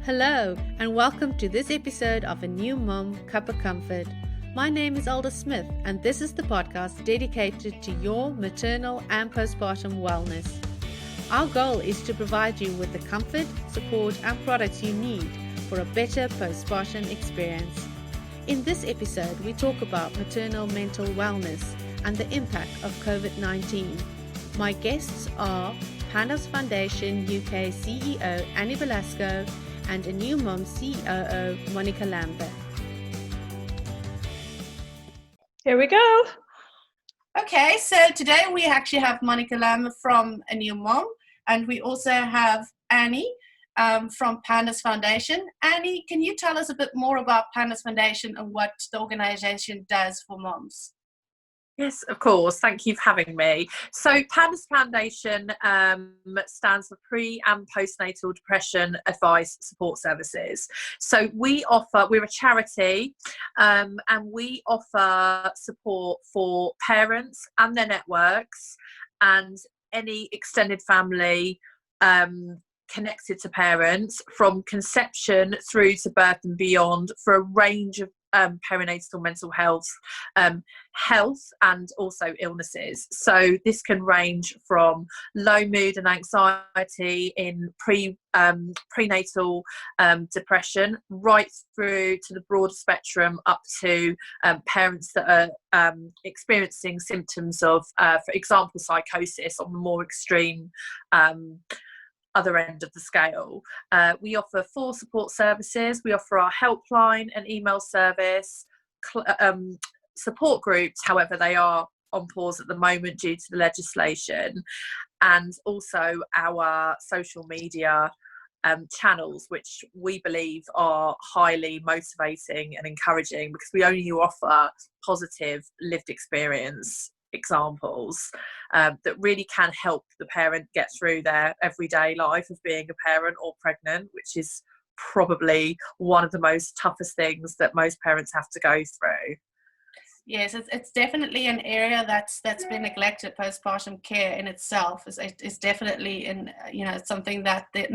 Hello, and welcome to this episode of A New Mum, Cuppa Comfort. My name is Alda Smith, and this is the podcast dedicated to your maternal and postpartum wellness. Our goal is to provide you with the comfort, support, and products you need for a better postpartum experience. In this episode, we talk about maternal mental wellness and the impact of COVID-19. My guests are Pandas Foundation UK CEO Annie Velasco and A New Mum COO Monica Lambert. Here we go. Okay, so today we actually have Monica Lambert from A New Mum, and we also have Annie from Pandas Foundation. Annie, can you tell us a bit more about Pandas Foundation and what the organisation does for mums? Yes, of course. Thank you for having me. So Pandas Foundation stands for pre and postnatal depression advice support services. So we're a charity and we offer support for parents and their networks and any extended family connected to parents from conception through to birth and beyond for a range of perinatal mental health and also illnesses. So this can range from low mood and anxiety in prenatal depression right through to the broader spectrum up to parents that are experiencing symptoms of, for example, psychosis on the more extreme other end of the scale. We offer 4 support services. We offer our helpline and email service, support groups, however they are on pause at the moment due to the legislation, and also our social media channels, which we believe are highly motivating and encouraging because we only offer positive lived experience examples that really can help the parent get through their everyday life of being a parent or pregnant, which is probably one of the most toughest things that most parents have to go through. Yes, it's definitely an area that's been neglected. Postpartum care in itself is definitely it's something that there's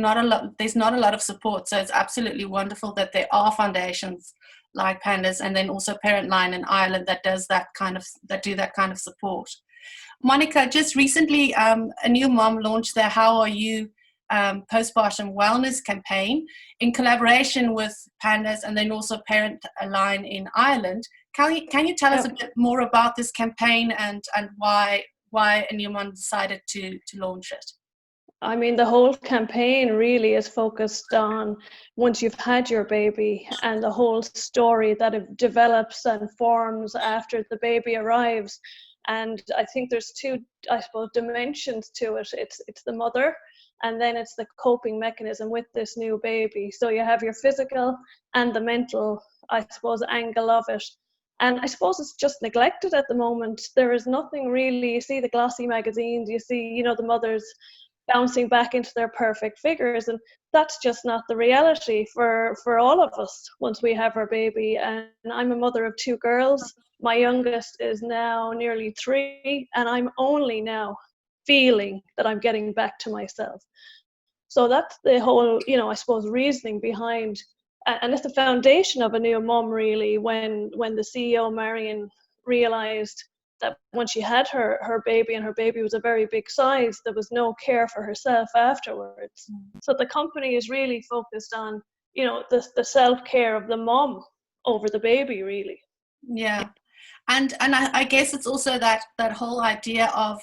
not a lot of support. So it's absolutely wonderful that there are foundations like Pandas and then also Parentline in Ireland that do that kind of support. Monica, just recently A New Mum launched their How Are You postpartum wellness campaign in collaboration with Pandas and then also Parentline in Ireland. Can you tell us a bit more about this campaign and why A New Mum decided to launch it? I mean, the whole campaign really is focused on once you've had your baby and the whole story that it develops and forms after the baby arrives. And I think there's 2, dimensions to it. It's the mother, and then it's the coping mechanism with this new baby. So you have your physical and the mental, angle of it. And I suppose it's just neglected at the moment. There is nothing really. You see the glossy magazines, you see, the mothers bouncing back into their perfect figures, and that's just not the reality for all of us once we have our baby. And I'm a mother of 2 girls. My youngest is now nearly 3, and I'm only now feeling that I'm getting back to myself. So that's the whole, reasoning behind, and it's the foundation of A New Mum really, when the CEO Marion realized that when she had her baby and her baby was a very big size, there was no care for herself afterwards. So the company is really focused on, the self-care of the mom over the baby, really. Yeah. And I guess it's also that whole idea of,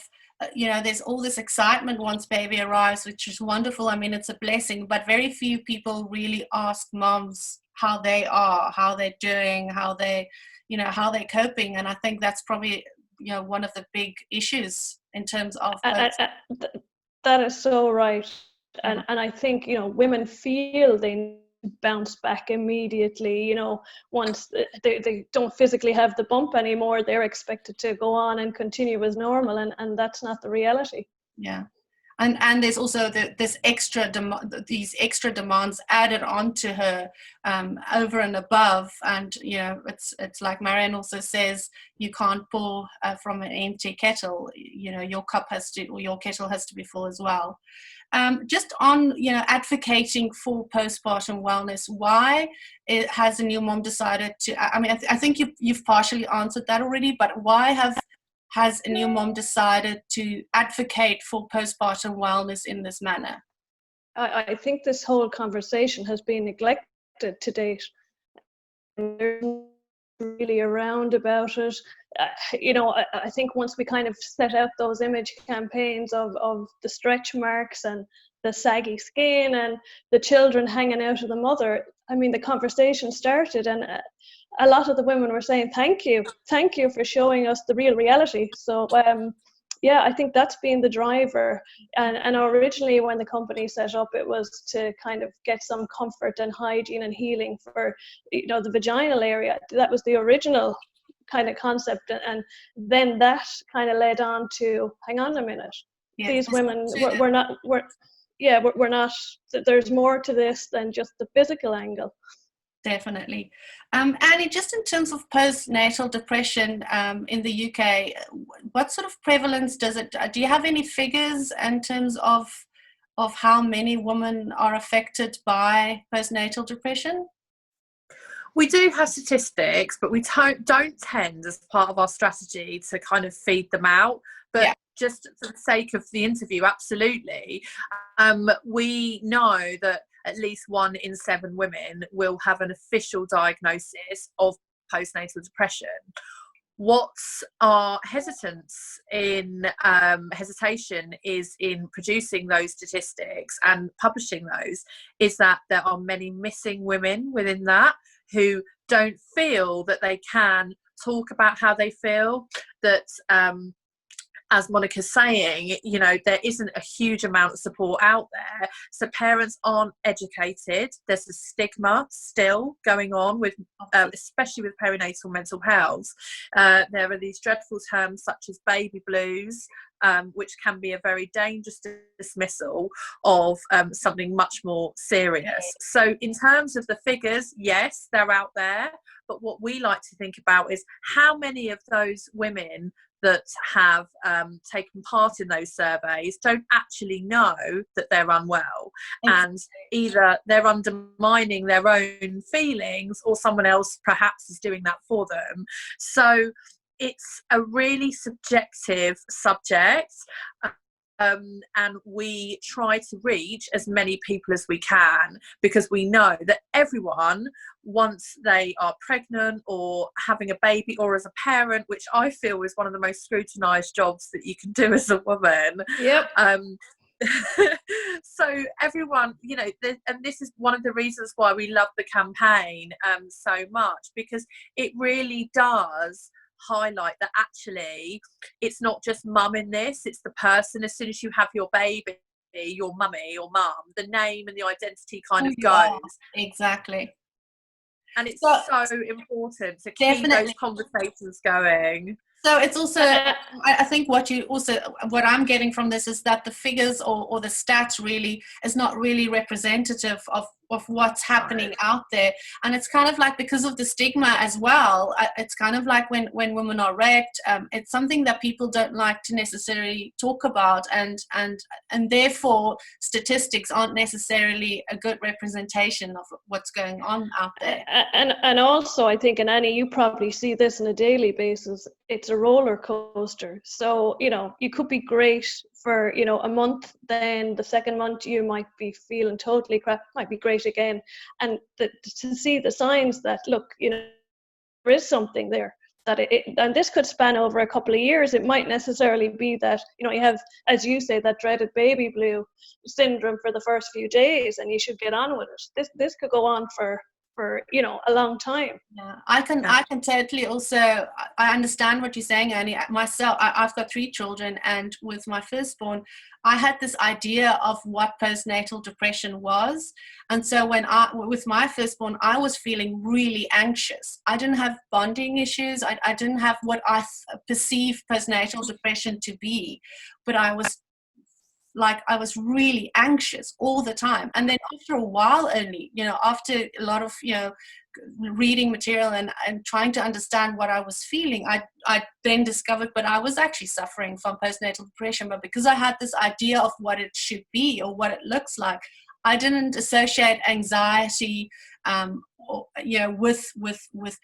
there's all this excitement once baby arrives, which is wonderful. I mean, it's a blessing, but very few people really ask moms how they are, how they're doing, how they're coping. And I think that's probably one of the big issues in terms of that is so right. And I think women feel they bounce back immediately. Once they don't physically have the bump anymore, they're expected to go on and continue as normal, and that's not the reality. Yeah. And there's also these extra demands added onto her over and above. And it's like Marianne also says, you can't pour from an empty kettle. Your kettle has to be full as well. Just on, advocating for postpartum wellness, why has a new mom decided to, I think you've partially answered that already, but why has a new mom decided to advocate for postpartum wellness in this manner? I think this whole conversation has been neglected to date. There's really around about it. I think once we kind of set out those image campaigns of the stretch marks and the saggy skin and the children hanging out of the mother, the conversation started, and a lot of the women were saying, thank you for showing us the real reality. So I think that's been the driver. And originally when the company set up, it was to kind of get some comfort and hygiene and healing for, the vaginal area. That was the original kind of concept. And then that kind of led on to, hang on a minute, these women, we're not, there's more to this than just the physical angle. Definitely. Annie, just in terms of postnatal depression in the UK, what sort of prevalence do you have any figures in terms of how many women are affected by postnatal depression? We do have statistics, but we don't tend, as part of our strategy, to kind of feed them out. But just for the sake of the interview, absolutely. We know that at least 1 in 7 women will have an official diagnosis of postnatal depression. What's our hesitation is in producing those statistics and publishing those, is that there are many missing women within that who don't feel that they can talk about how they feel, that as Monica's saying, there isn't a huge amount of support out there. So parents aren't educated. There's a stigma still going on with, especially with perinatal mental health. There are these dreadful terms such as baby blues, which can be a very dangerous dismissal of something much more serious. So in terms of the figures, yes, they're out there. But what we like to think about is how many of those women that have taken part in those surveys don't actually know that they're unwell, and either they're undermining their own feelings or someone else perhaps is doing that for them. So it's a really subjective subject. And we try to reach as many people as we can, because we know that everyone, once they are pregnant or having a baby or as a parent, which I feel is one of the most scrutinised jobs that you can do as a woman. Yep. So everyone, and this is one of the reasons why we love the campaign so much, because it really does highlight that actually it's not just mum in this, it's the person. As soon as you have your baby, your mummy or mum, the name and the identity kind of goes. Exactly. And it's so important to keep those conversations going. So it's also, I think what I'm getting from this is that the figures or the stats really is not really representative of what's happening out there. And it's kind of like, because of the stigma as well, it's kind of like when women are raped, it's something that people don't like to necessarily talk about, and therefore statistics aren't necessarily a good representation of what's going on out there. And also, I think, and Annie, you probably see this on a daily basis, it's a roller coaster. So, you could be great for, a month, then the second month you might be feeling totally crap, might be great again. And to see the signs that, look, there is something there, that and this could span over a couple of years. It might necessarily be that, you have, as you say, that dreaded baby blue syndrome for the first few days, and you should get on with it. This could go on for a long time. Yeah, I can totally also, I understand what you're saying, Annie. Myself, I've got 3 children, and with my firstborn, I had this idea of what postnatal depression was. And so with my firstborn, I was feeling really anxious. I didn't have bonding issues. I didn't have what I perceive postnatal depression to be, but I was like I was really anxious all the time. And then after a while only, after a lot of, reading material and trying to understand what I was feeling, I then discovered, but I was actually suffering from postnatal depression. But because I had this idea of what it should be or what it looks like, I didn't associate anxiety with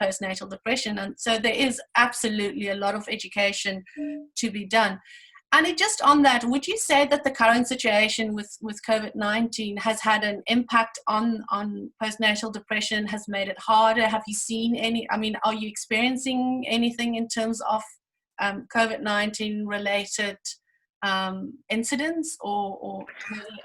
postnatal depression. And so there is absolutely a lot of education to be done. And just on that, would you say that the current situation with COVID-19 has had an impact on postnatal depression, has made it harder? Have you seen are you experiencing anything in terms of COVID-19 related incidents or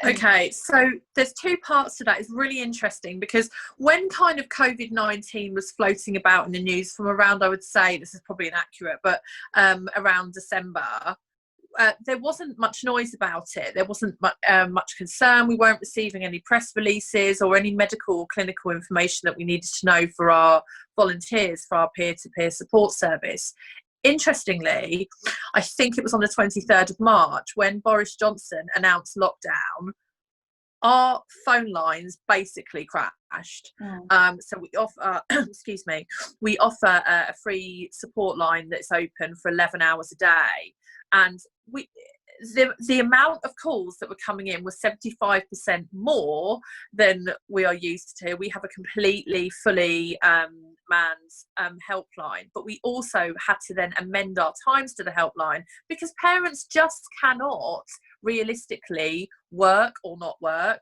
Okay, so there's two parts to that. It's really interesting because when kind of COVID-19 was floating about in the news from around, I would say, this is probably inaccurate, but around December, there wasn't much noise about it. There wasn't much concern. We weren't receiving any press releases or any medical or clinical information that we needed to know for our volunteers, for our peer-to-peer support service. Interestingly, I think it was on the 23rd of March when Boris Johnson announced lockdown, our phone lines basically crashed. So we offer, we offer a free support line that's open for 11 hours a day. And the amount of calls that were coming in was 75% more than we are used to. We have a completely fully manned helpline, but we also had to then amend our times to the helpline because parents just cannot realistically work or not work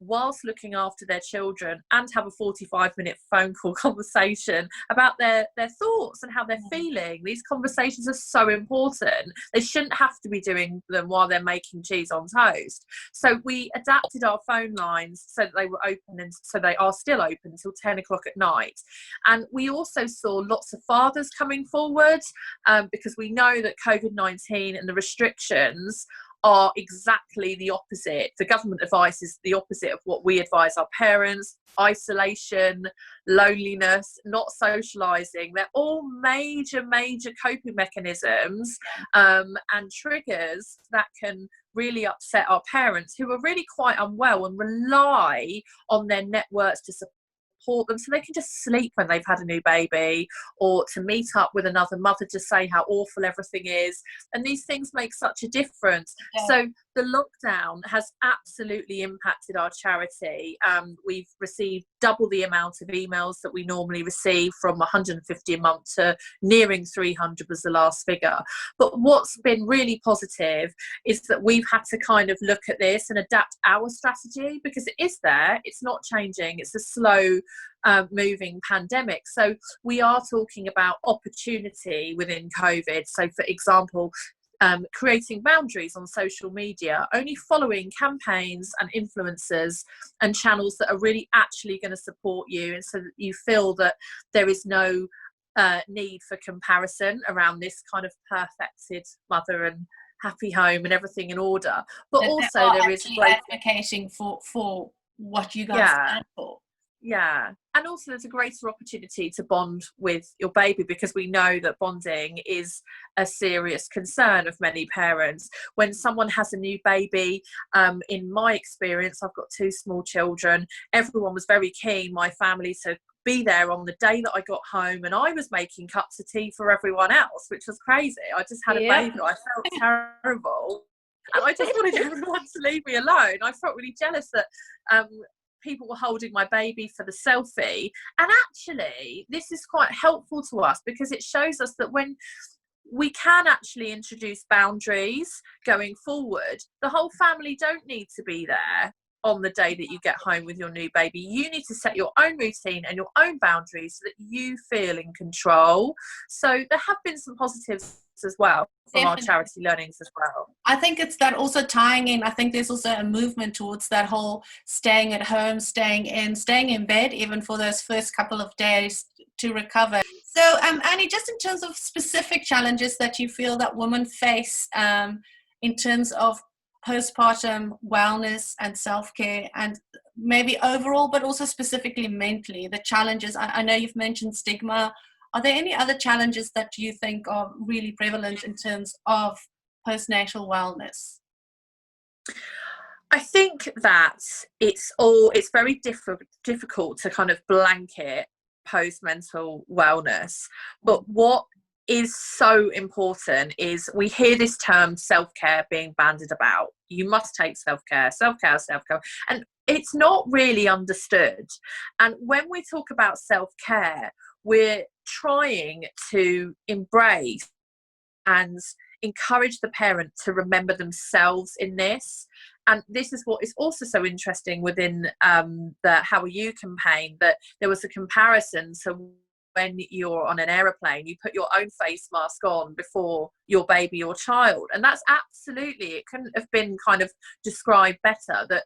whilst looking after their children and have a 45-minute phone call conversation about their thoughts and how they're feeling. These conversations are so important. They shouldn't have to be doing them while they're making cheese on toast. So we adapted our phone lines so that they were open, and so they are still open until 10 o'clock at night. And we also saw lots of fathers coming forward because we know that COVID-19 and the restrictions are exactly the opposite. The government advice is the opposite of what we advise our parents: isolation, loneliness, not socializing. They're all major coping mechanisms and triggers that can really upset our parents, who are really quite unwell and rely on their networks to support them so they can just sleep when they've had a new baby, or to meet up with another mother to say how awful everything is. And these things make such a difference. So the lockdown has absolutely impacted our charity. We've received double the amount of emails that we normally receive, from 150 a month to nearing 300 was the last figure. But what's been really positive is that we've had to kind of look at this and adapt our strategy, because it is there, it's not changing, it's a slow moving pandemic. So we are talking about opportunity within COVID. So for example, creating boundaries on social media, only following campaigns and influencers and channels that are really actually going to support you, and so that you feel that there is no need for comparison around this kind of perfected mother and happy home and everything in order. But that also there is advocating for what you guys stand for. Yeah, and also there's a greater opportunity to bond with your baby, because we know that bonding is a serious concern of many parents. When someone has a new baby, in my experience, I've got 2 small children, everyone was very keen, my family, to be there on the day that I got home, and I was making cups of tea for everyone else, which was crazy. I just had a baby, I felt terrible, and I just wanted everyone to leave me alone. I felt really jealous that people were holding my baby for the selfie. And actually this is quite helpful to us, because it shows us that when we can actually introduce boundaries going forward, the whole family don't need to be there on the day that you get home with your new baby. You need to set your own routine and your own boundaries so that you feel in control. So there have been some positives as well from our charity learnings as well. I think it's that also tying in, I think there's also a movement towards that whole staying at home, staying in bed, even for those first couple of days to recover. So Annie, just in terms of specific challenges that you feel that women face in terms of postpartum wellness and self-care, and maybe overall, but also specifically mentally, the challenges. I know you've mentioned stigma. Are there any other challenges that you think are really prevalent in terms of postnatal wellness? I think that it's very difficult to kind of blanket post-mental wellness, but what is so important is we hear this term self-care being bandied about. You must take self-care, and it's not really understood. And when we talk about self-care, we're trying to embrace and encourage the parent to remember themselves in this. And this is what is also so interesting within the How Are You campaign, that there was a comparison. So when you're on an aeroplane, you put your own face mask on before your baby or child. And that's absolutely, it couldn't have been kind of described better, that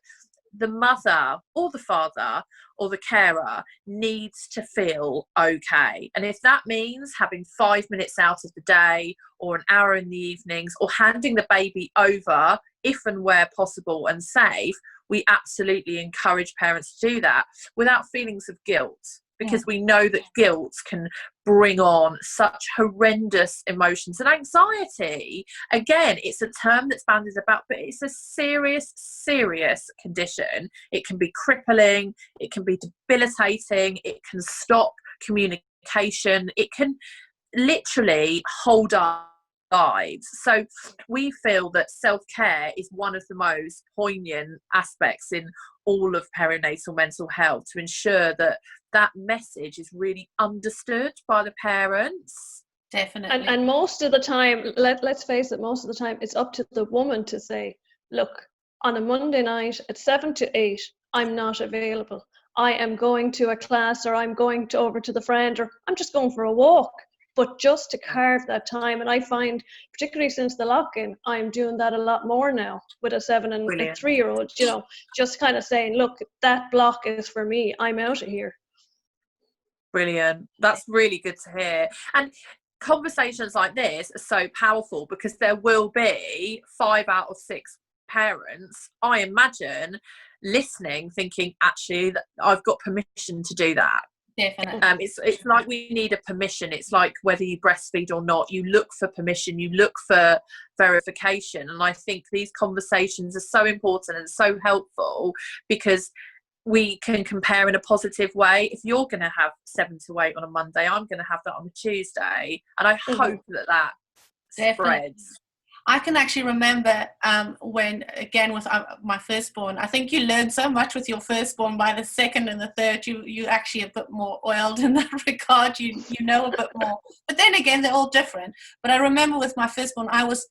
the mother or the father or the carer needs to feel okay. And if that means having 5 minutes out of the day or an hour in the evenings, or handing the baby over if and where possible and safe, we absolutely encourage parents to do that without feelings of guilt, because we know that guilt can bring on such horrendous emotions and anxiety. Again, it's a term that's bandied about, but it's a serious, serious condition. It can be crippling, it can be debilitating, it can stop communication, it can literally hold up lives. So we feel that self-care is one of the most poignant aspects in all of perinatal mental health, to ensure that that message is really understood by the parents. Definitely. And most of the time, let's face it, most of the time it's up to the woman to say, look, on a Monday night at 7 to 8, I'm not available. I am going to a class, or I'm going over to the friend, or I'm just going for a walk. But just to carve that time, and I find, particularly since the lock-in, I'm doing that a lot more now with a 7 and a 3-year-old, you know, just kind of saying, look, that block is for me, I'm out of here. Brilliant. That's really good to hear. And conversations like this are so powerful, because there will be 5 out of 6 parents, I imagine, listening, thinking, actually, that I've got permission to do that. Definitely. It's like we need a permission. It's like whether you breastfeed or not, you look for permission, you look for verification. And I think these conversations are so important and so helpful, because we can compare in a positive way. If you're going to have 7 to 8 on a Monday, I'm going to have that on a Tuesday. And I hope that spreads. I can actually remember when, again, with my firstborn, I think you learn so much with your firstborn. By the second and the third, you actually a bit more oiled in that regard. You know a bit more. But then again, they're all different. But I remember with my firstborn, I was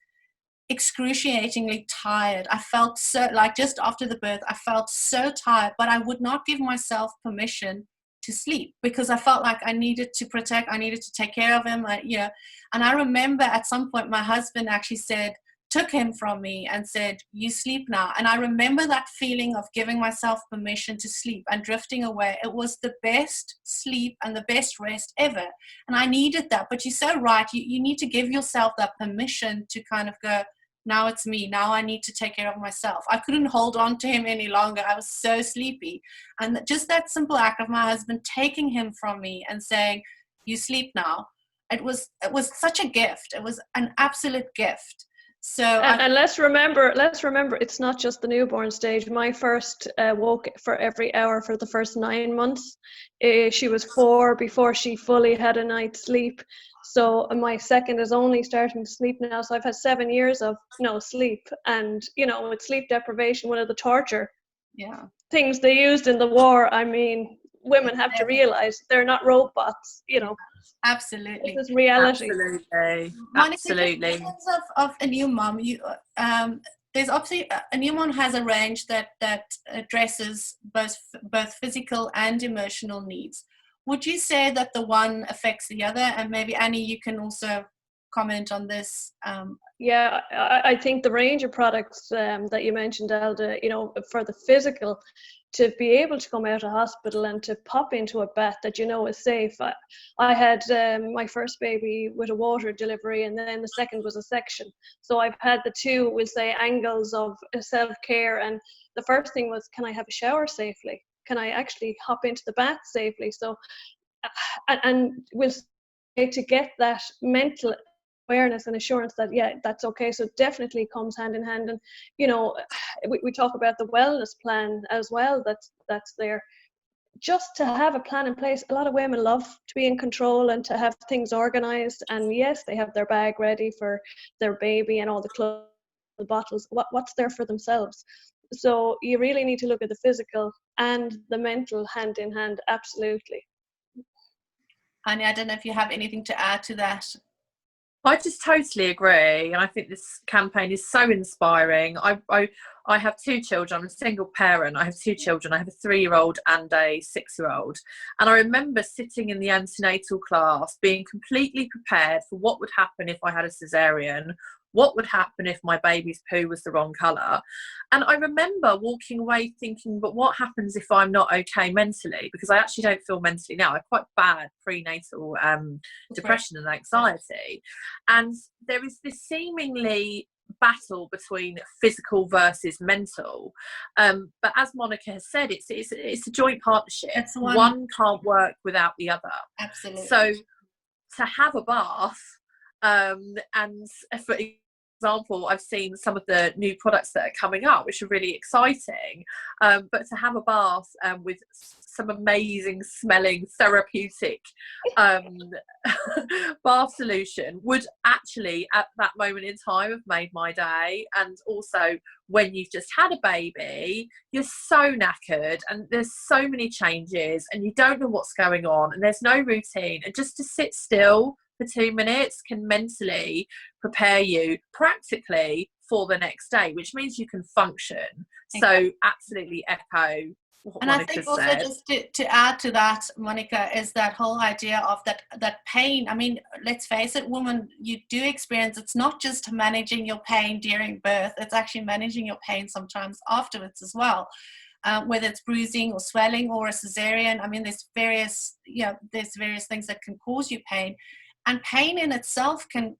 excruciatingly tired. I felt so, like, just after the birth, I felt so tired, but I would not give myself permission to sleep, because I felt like I needed to protect, I needed to take care of him, and I remember at some point my husband actually took him from me and said, you sleep now. And I remember that feeling of giving myself permission to sleep and drifting away. It was the best sleep and the best rest ever, and I needed that. But you're so right, you need to give yourself that permission to kind of go, now it's me. Now I need to take care of myself. I couldn't hold on to him any longer. I was so sleepy. And just that simple act of my husband taking him from me and saying, you sleep now, it was such a gift. It was an absolute gift. So and let's remember, it's not just the newborn stage. My first woke for every hour for the first 9 months. She was 4 before she fully had a night's sleep. So my second is only starting to sleep now. So I've had 7 years of no sleep. And, with sleep deprivation, one of the torture things they used in the war, I mean, women have to realize they're not robots, Absolutely. This is reality. Absolutely. Monica, Absolutely. in terms of a new mum, there's obviously a new mum has a range that addresses both physical and emotional needs. Would you say that the one affects the other? And maybe Annie, you can also comment on this. Yeah, I think the range of products that you mentioned, Alda, for the physical, to be able to come out of hospital and to pop into a bath that is safe. I had my first baby with a water delivery, and then the second was a section. So I've had the two, we'll say, angles of self-care. And the first thing was, can I have a shower safely? Can I actually hop into the bath safely? So, and we'll say, to get that mental awareness and assurance that, yeah, that's okay. So it definitely comes hand in hand. And, you know, we talk about the wellness plan as well, that's there. Just to have a plan in place. A lot of women love to be in control and to have things organized. And yes, they have their bag ready for their baby and all the clothes, the bottles, what's there for themselves. So you really need to look at the physical and the mental hand in hand. Absolutely. Anya, I don't know if you have anything to add to that. I just totally agree, and I think this campaign is so inspiring. I have 2 children. I'm a single parent. I have 2 children. I have a 3-year-old and a 6-year-old. And I remember sitting in the antenatal class being completely prepared for what would happen if I had a cesarean, what would happen if my baby's poo was the wrong colour. And I remember walking away thinking, but what happens if I'm not okay mentally? Because I actually don't feel mentally now. I have quite bad prenatal depression and anxiety. And there is this seemingly battle between physical versus mental. But as Monica has said, it's a joint partnership. One can't work without the other. Absolutely. So to have a bath, and for example, I've seen some of the new products that are coming up, which are really exciting. But to have a bath with some amazing smelling therapeutic bath solution would actually, at that moment in time, have made my day. And also, when you've just had a baby, you're so knackered and there's so many changes and you don't know what's going on and there's no routine. And just to sit still for 2 minutes can mentally prepare you practically for the next day, which means you can function. So absolutely echo what and Monica I think also said. just to add to that, Monica, is that whole idea of that pain. I mean, let's face it, women, you do experience, it's not just managing your pain during birth, it's actually managing your pain sometimes afterwards as well. Whether it's bruising or swelling or a cesarean. I mean, there's various things that can cause you pain. And pain in itself can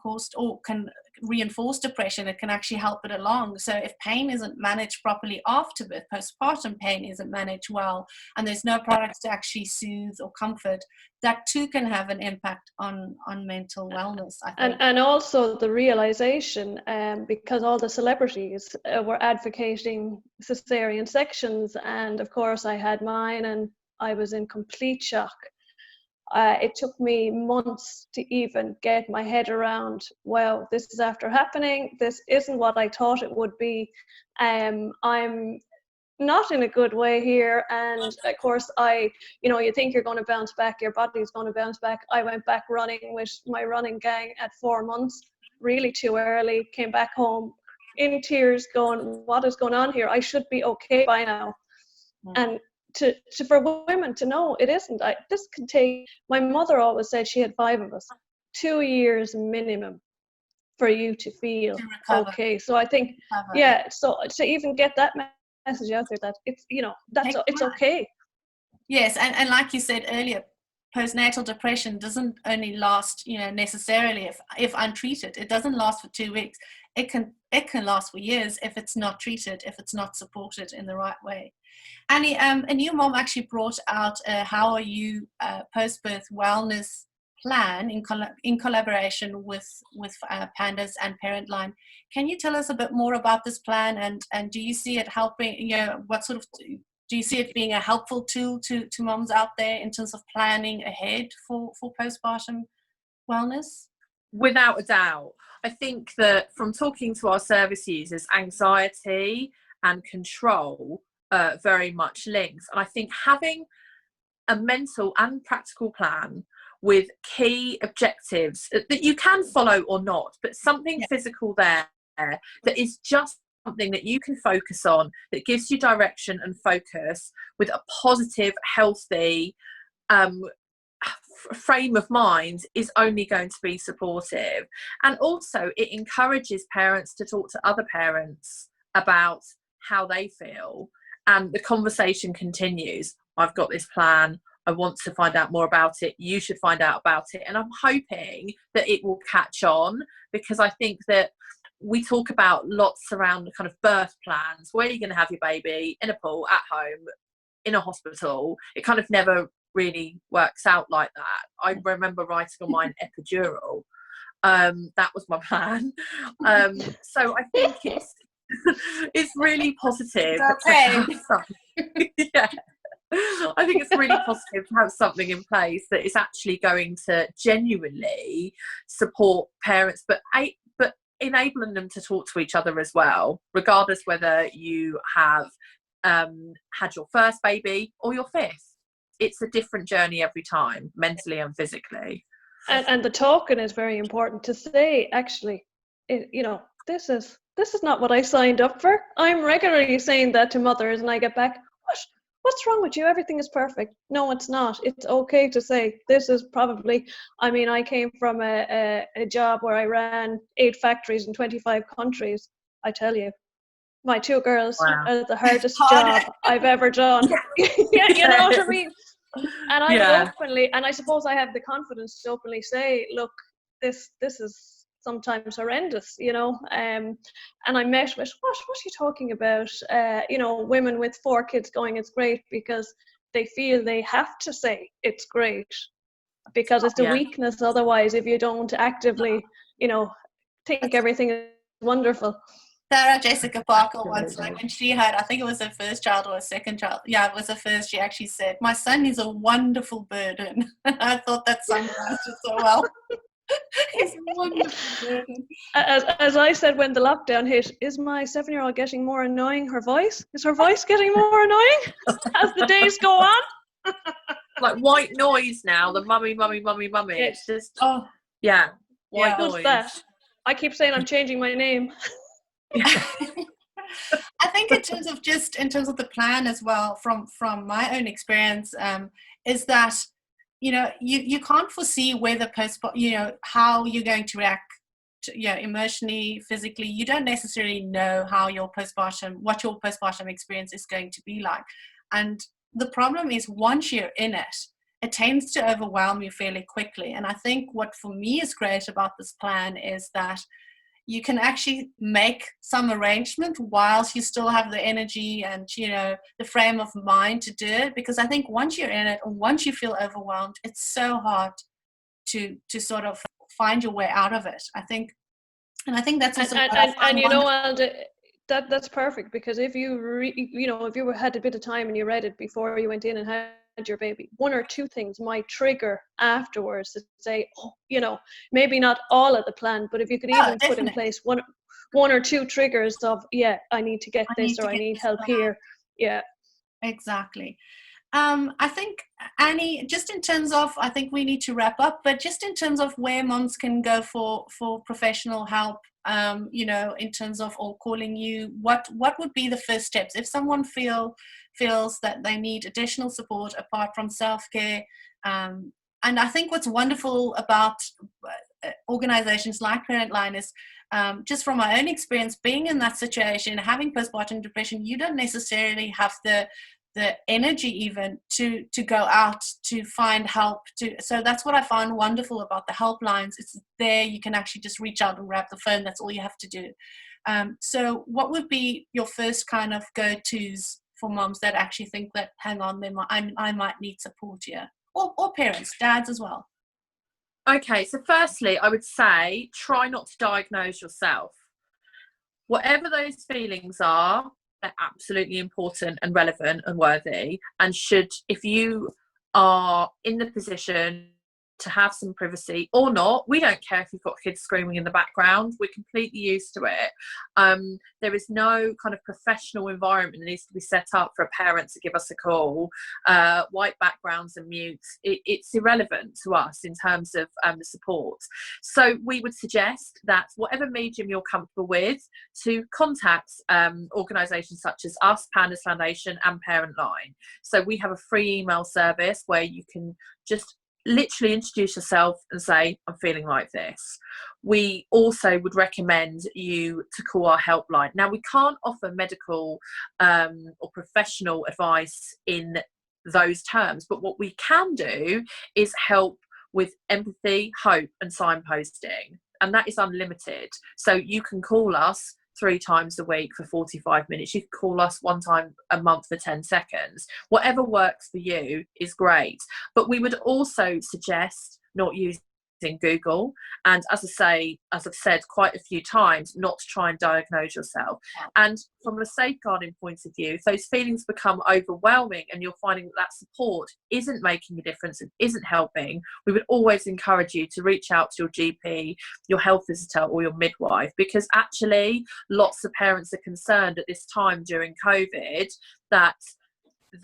cause or can reinforce depression. It can actually help it along. So if pain isn't managed properly after birth, postpartum pain isn't managed well, and there's no products to actually soothe or comfort, that too can have an impact on mental wellness, I think. And also the realization, because all the celebrities were advocating cesarean sections, and of course I had mine and I was in complete shock. It took me months to even get my head around, wow, this is after happening, this isn't what I thought it would be. I'm not in a good way here, and of course you think you're going to bounce back, your body's going to bounce back. I went back running with my running gang at 4 months, really too early, came back home in tears going, what is going on here? I should be okay by now. And for women to know it isn't. This can take, my mother always said she had 5 of us, 2 years minimum for you to feel okay. So I think, so to even get that message out there that it's, it's okay. Yes, and like you said earlier, postnatal depression doesn't only last, necessarily if untreated. It doesn't last for 2 weeks. It can last for years if it's not treated, if it's not supported in the right way. Annie, a new mom actually brought out a How Are You post-birth wellness plan in collaboration with Pandas and Parentline. Can you tell us a bit more about this plan, and do you see it helping, what sort of, do you see it being a helpful tool to moms out there in terms of planning ahead for postpartum wellness? Without a doubt. I think that from talking to our service users, anxiety and control very much links. And I think having a mental and practical plan with key objectives that you can follow or not, but something physical there that is just something that you can focus on, that gives you direction and focus with a positive, healthy frame of mind, is only going to be supportive. And also it encourages parents to talk to other parents about how they feel, and the conversation continues. I've got this plan, I want to find out more about it, you should find out about it. And I'm hoping that it will catch on, because I think that we talk about lots around the kind of birth plans, where you're going to have your baby, in a pool, at home, in a hospital. It kind of never really works out like that. I remember writing on mine epidural, That was my plan. So I think it's really positive to have something. Yeah. I think it's really positive to have something in place that is actually going to genuinely support parents, but enabling them to talk to each other as well, regardless whether you have had your first baby or your fifth. It's a different journey every time, mentally and physically. And the talking is very important to say, actually, this is not what I signed up for. I'm regularly saying that to mothers, and I get back, what's wrong with you? Everything is perfect. No, it's not. It's okay to say, this is probably, I came from a job where I ran 8 factories in 25 countries. I tell you, my 2 girls are the hardest job I've ever done. Yeah, you know what I mean? And I openly, and I suppose I have the confidence to openly say, look, this is sometimes horrendous, and I met with, what are you talking about? Women with 4 kids going, it's great, because they feel they have to say it's great, because it's a weakness otherwise if you don't actively, think everything is wonderful. Sarah Jessica Parker once, like when she had, I think it was her first child or her second child. Yeah, it was her first. She actually said, "My son is a wonderful burden." I thought that summarized it so well. He's a wonderful burden. As I said when the lockdown hit, is my 7-year-old getting more annoying? Her voice? Is her voice getting more annoying as the days go on? Like white noise now. The mummy. It's just white noise. That? I keep saying I'm changing my name. I think in terms of the plan as well, from my own experience, is that you can't foresee whether how you're going to react emotionally, physically. You don't necessarily know what your postpartum experience is going to be like, and the problem is once you're in it, it tends to overwhelm you fairly quickly. And I think what for me is great about this plan is that you can actually make some arrangement whilst you still have the energy and, the frame of mind to do it. Because I think once you're in it, or once you feel overwhelmed, it's so hard to sort of find your way out of it. I think that's also Alda, that's perfect, because if you if you had a bit of time and you read it before you went in and had your baby, 1 or 2 things might trigger afterwards to say, maybe not all of the plan, but if you could even put in place one or 2 triggers of, I need to get this, or I need help here. Yeah, exactly. I think, Annie, just in terms of, I think we need to wrap up, but just in terms of where moms can go for professional help, in terms of, or calling you, what would be the first steps if someone feels that they need additional support apart from self-care? And I think what's wonderful about organizations like Parentline is, just from my own experience, being in that situation, having postpartum depression, you don't necessarily have the energy even to go out to find help. So that's what I found wonderful about the helplines. It's there, you can actually just reach out and grab the phone. That's all you have to do. So what would be your first kind of go-tos for moms that actually think that, hang on, I might need support here, or parents, dads as well? Okay, so firstly, I would say try not to diagnose yourself. Whatever those feelings are, they're absolutely important and relevant and worthy, and if you are in the position to have some privacy or not, we don't care if you've got kids screaming in the background. We're completely used to it. There is no kind of professional environment that needs to be set up for a parent to give us a call. White backgrounds and mutes, it's irrelevant to us in terms of the support. So we would suggest that whatever medium you're comfortable with, to contact organisations such as us, Pandas Foundation and Parentline. So we have a free email service where you can just literally introduce yourself and say, I'm feeling like this. We also would recommend you to call our helpline. Now, we can't offer medical or professional advice in those terms, but what we can do is help with empathy, hope and signposting, and that is unlimited. So you can call us 3 times a week for 45 minutes. You can call us 1 time a month for 10 seconds. Whatever works for you is great. But we would also suggest not using Google, and as I've said quite a few times, not to try and diagnose yourself. And from a safeguarding point of view, if those feelings become overwhelming and you're finding that support isn't making a difference and isn't helping, we would always encourage you to reach out to your GP, your health visitor, or your midwife, because actually lots of parents are concerned at this time during COVID that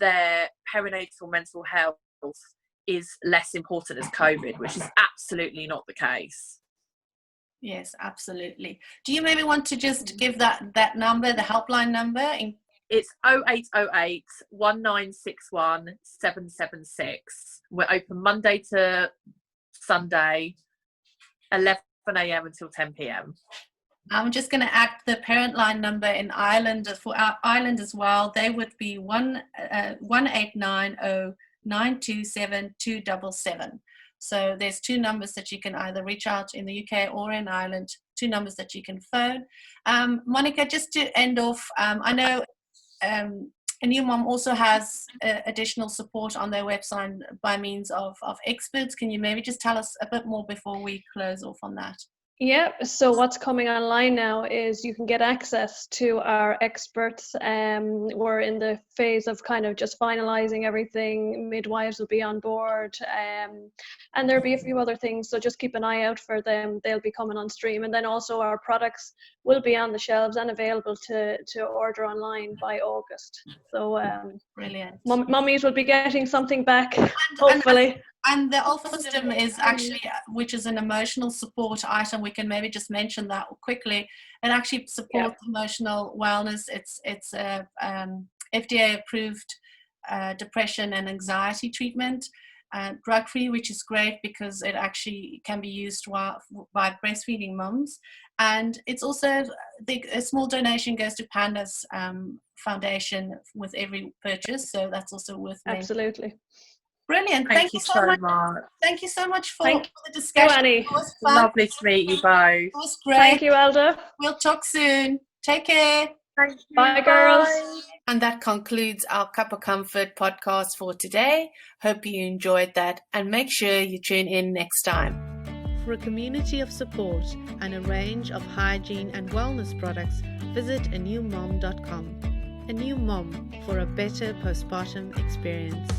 their perinatal mental health is less important as COVID, which is absolutely not the case. Yes, absolutely. Do you maybe want to just give that number, the helpline number? It's 0808 1961 776. We're open Monday to Sunday, 11 a.m. until 10 p.m. I'm just going to add the parent line number in Ireland for our Ireland as well. They would be 1890 927 277. So there's two numbers that you can either reach out in the UK or in Ireland, two numbers that you can phone. Monica, just to end off, I know anewmum also has additional support on their website by means of experts. Can you maybe just tell us a bit more before we close off on that? Yeah, so what's coming online now is you can get access to our experts. We're in the phase of kind of just finalizing everything. Midwives will be on board, and there'll be a few other things, so just keep an eye out for them. They'll be coming on stream, and then also our products will be on the shelves and available to order online by August. So brilliant. Mummies will be getting something back, hopefully. And the Alpha system is actually, which is an emotional support item. We can maybe just mention that quickly. It actually supports emotional wellness. It's a FDA approved depression and anxiety treatment, drug free, which is great because it actually can be used by breastfeeding mums. And it's also a small donation goes to Panda's foundation with every purchase. So that's also worth mentioning. Absolutely. Brilliant. Thank you so much. Thank you so much for Thank the discussion. you, Annie. It was fun. Lovely to meet you both. It was great. Thank you, Elda. We'll talk soon. Take care. Thank you. Bye, girls. And that concludes our Cup of Comfort podcast for today. Hope you enjoyed that, and make sure you tune in next time. For a community of support and a range of hygiene and wellness products, visit anewmum.com. anewmum, for a better postpartum experience.